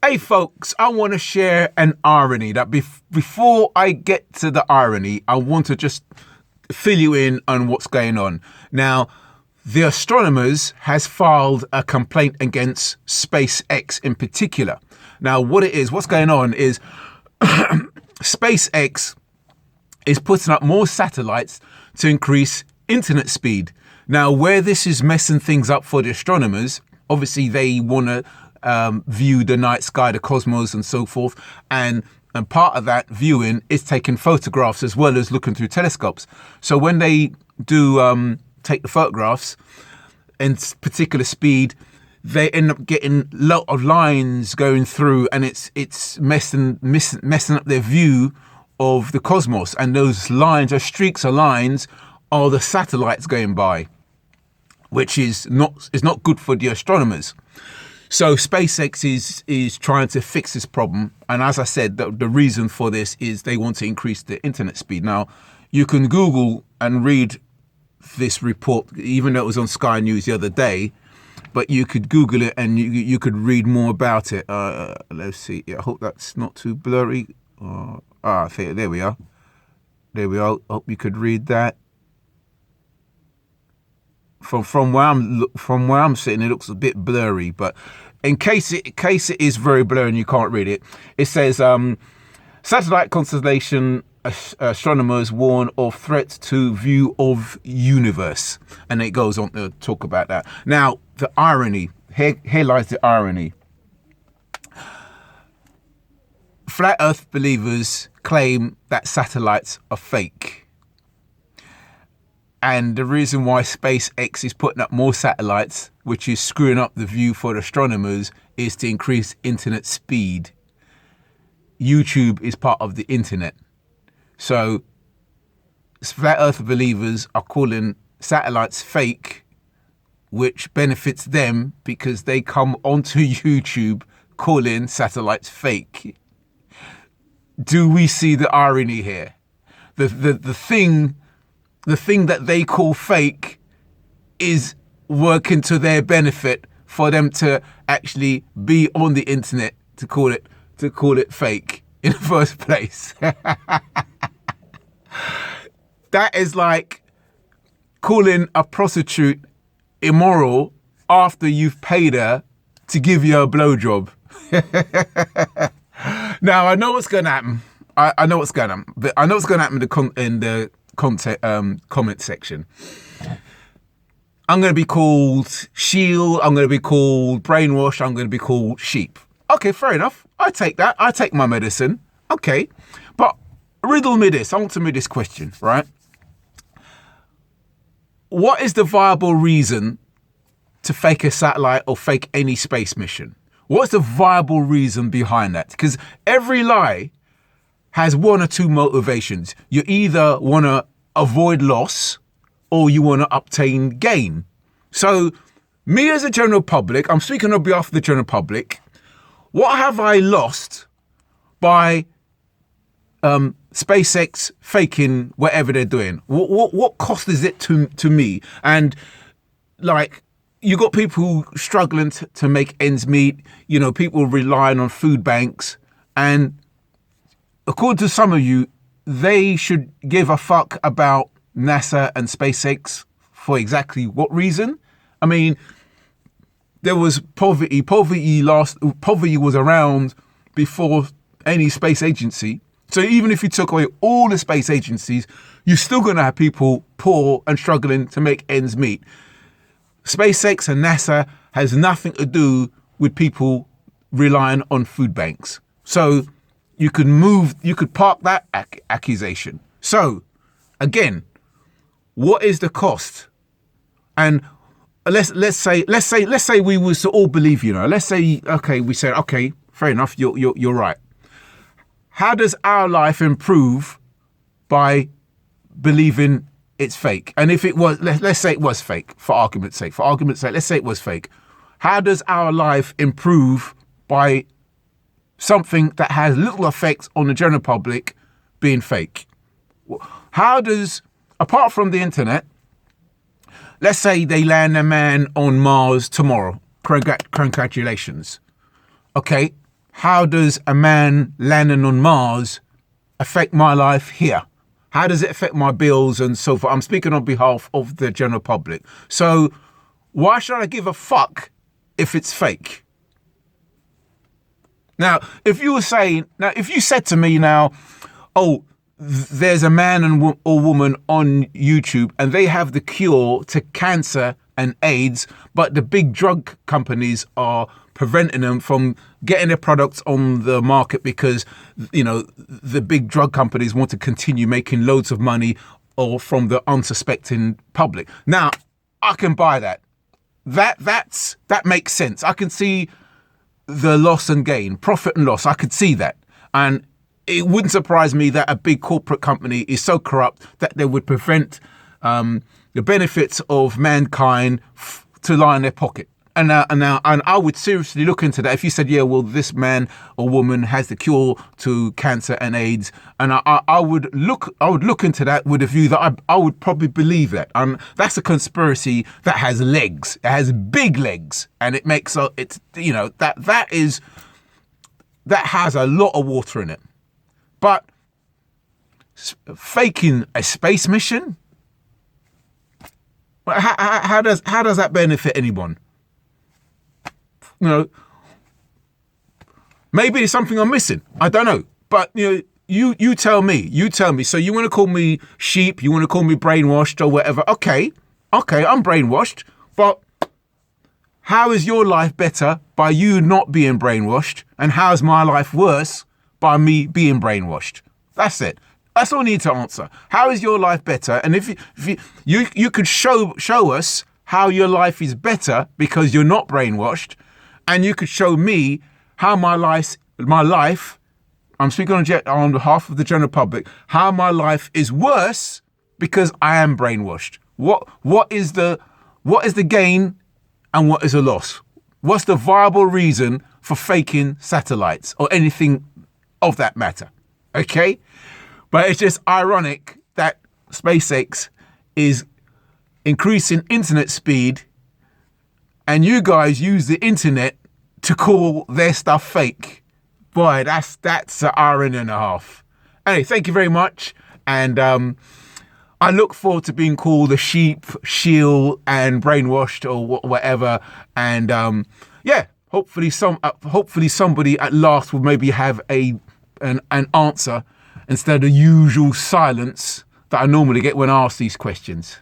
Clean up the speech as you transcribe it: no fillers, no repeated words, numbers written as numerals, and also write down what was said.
Hey folks, I want to share an irony that before I get to the irony, I want to just fill you in on what's going on. Now, the Astronomers has filed a complaint against SpaceX in particular. Now, what's going on is SpaceX is putting up more satellites to increase internet speed. Now, where this is messing things up for the astronomers, obviously they want to view the night sky, the cosmos and so forth. And part of that viewing is taking photographs as well as looking through telescopes. So when they do take the photographs in particular speed, they end up getting a lot of lines going through, and it's messing up their view of the cosmos. And those lines, those streaks of lines, are the satellites going by, which is not good for the astronomers. So SpaceX is trying to fix this problem. And as I said, the reason for this is they want to increase the internet speed. Now, you can Google and read this report, even though it was on Sky News the other day, but you could Google it and you could read more about it. Let's see. I hope that's not too blurry. I think there we are. There we are. Hope you could read that. From where I'm sitting, it looks a bit blurry, but in case it is very blurry and you can't read it, it says satellite constellation astronomers warn of threats to view of universe, and it goes on to talk about that. Now, the irony here lies the irony. Flat Earth believers claim that satellites are fake. And the reason why SpaceX is putting up more satellites, which is screwing up the view for the astronomers, is to increase internet speed. YouTube is part of the internet. So Flat Earth believers are calling satellites fake, which benefits them because they come onto YouTube calling satellites fake. Do we see the irony here? The thing that they call fake is working to their benefit for them to actually be on the internet to call it fake in the first place. That is like calling a prostitute immoral after you've paid her to give you a blowjob. Now, I know what's going to happen. I know what's going to happen. But I know what's going to happen in the comment section. I'm going to be called shield. I'm going to be called brainwash. I'm going to be called sheep. Okay, fair enough. I take that. I take my medicine. Okay. But riddle me this. Answer me this question, right? What is the viable reason to fake a satellite or fake any space mission? What's the viable reason behind that? Because every lie has one or two motivations. You either want to avoid loss or you want to obtain gain. So me as a general public, I'm speaking on behalf of the general public, what have I lost by SpaceX faking whatever they're doing? What cost is it to me? And like, you got people struggling to make ends meet, you know, people relying on food banks, and according to some of you, they should give a fuck about NASA and SpaceX for exactly what reason? I mean, there was poverty. Poverty was around before any space agency. So even if you took away all the space agencies, you're still going to have people poor and struggling to make ends meet. SpaceX and NASA has nothing to do with people relying on food banks. So you could park that accusation. So again, what is the cost? And let's say we was to all believe, you know, let's say, okay, we said, okay, fair enough, you're right. How does our life improve by believing it's fake? And if it was, let's say it was fake, for argument's sake, let's say it was fake. How does our life improve by something that has little effect on the general public being fake? How does, apart from the internet, let's say they land a man on Mars tomorrow. Congratulations. Okay, how does a man landing on Mars affect my life here? How does it affect my bills and so forth? I'm speaking on behalf of the general public. So why should I give a fuck if it's fake? Now, if you said to me now, oh, there's a man or woman on YouTube and they have the cure to cancer and AIDS, but the big drug companies are preventing them from getting their products on the market because, you know, the big drug companies want to continue making loads of money or from the unsuspecting public. Now, I can buy that. That makes sense. I can see the loss and gain, profit and loss. I could see that. And it wouldn't surprise me that a big corporate company is so corrupt that they would prevent the benefits of mankind to lie in their pocket. And I would seriously look into that. If you said, yeah, well, this man or woman has the cure to cancer and AIDS, and I would look into that with a view that I would probably believe that. And that's a conspiracy that has legs. It has big legs, and it makes that has a lot of water in it. But faking a space mission, how does that benefit anyone? You know, maybe it's something I'm missing. I don't know. But you tell me. So you want to call me sheep? You want to call me brainwashed or whatever? Okay, I'm brainwashed. But how is your life better by you not being brainwashed? And how is my life worse by me being brainwashed? That's it. That's all I need to answer. How is your life better? And if you could show us how your life is better because you're not brainwashed, and you could show me how my life, I'm speaking on behalf of the general public, how my life is worse because I am brainwashed. What is the gain and what is the loss? What's the viable reason for faking satellites or anything of that matter? Okay? But it's just ironic that SpaceX is increasing internet speed and you guys use the internet to call their stuff fake. Boy, that's an irony and a half. Anyway, thank you very much. And I look forward to being called a sheep, shield, and brainwashed or whatever. And hopefully somebody at last will maybe have an answer instead of the usual silence that I normally get when I ask these questions.